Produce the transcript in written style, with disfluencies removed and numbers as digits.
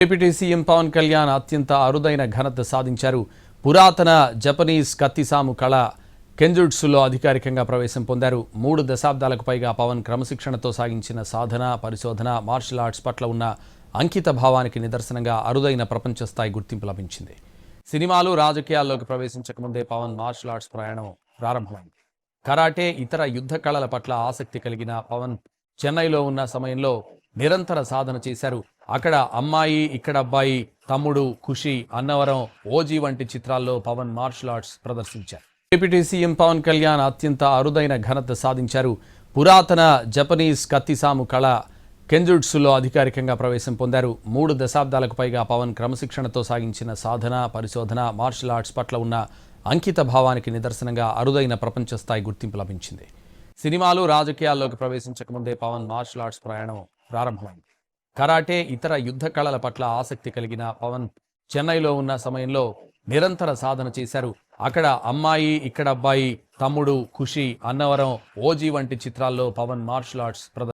Deputy CM Pawan Kalyan అత్యంత అరుదైన ఘనత సాధించారు. పురాతన జపనీస్ కత్తిసాము కళ కెంజుట్సులో అధికారికంగా ప్రవేశం పొందారు. 3 దశాబ్దాలకు పైగా పవన్ క్రమశిక్షణతో సాగించిన సాధన, పరిశోధన, మార్షల్ ఆర్ట్స్ పట్ల ఉన్న అంకిత భావానికి నిదర్శనంగా అరుదైన ప్రపంచ స్థాయి గుర్తింపు లభించింది. సినిమాలు, రాజకీయాల్లోకి ప్రవేశించకముందే పవన్ మార్షల్ ఆర్ట్స్ ప్రయాణం ప్రారంభమైంది. కరాటే, ఇతర యుద్ధ కళల పట్ల ఆసక్తి కలిగిన పవన్ చెన్నైలో ఉన్న సమయంలో నిరంతర సాధన చేశారు. అక్కడ అమ్మాయి, ఇక్కడ అబ్బాయి, తమ్ముడు, ఖుషి, అన్నవరం, ఓజీ వంటి చిత్రాల్లో పవన్ మార్షల్ ఆర్ట్స్ ప్రదర్శించారు. డిప్యూటీ సీఎం పవన్ కళ్యాణ్ అత్యంత అరుదైన ఘనత సాధించారు. పురాతన జపనీస్ కత్తిసాము కళ కెంజుట్సులో అధికారికంగా ప్రవేశం పొందారు. 3 దశాబ్దాలకు పైగా పవన్ క్రమశిక్షణతో సాగించిన సాధన, పరిశోధన, మార్షల్ ఆర్ట్స్ పట్ల ఉన్న అంకిత భావానికి నిదర్శనంగా అరుదైన ప్రపంచ స్థాయి గుర్తింపు లభించింది. సినిమాలు, రాజకీయాల్లోకి ప్రవేశించకముందే పవన్ మార్షల్ ఆర్ట్స్ ప్రయాణం ప్రారంభమైంది. కరాటే, ఇతర యుద్ధ కళల పట్ల ఆసక్తి కలిగిన పవన్ చెన్నైలో ఉన్న సమయంలో నిరంతర సాధన చేశారు. అక్కడ అమ్మాయి, ఇక్కడ అబ్బాయి, తమ్ముడు, ఖుషి, అన్నవరం, ఓజీ వంటి చిత్రాల్లో పవన్ మార్షల్ ఆర్ట్స్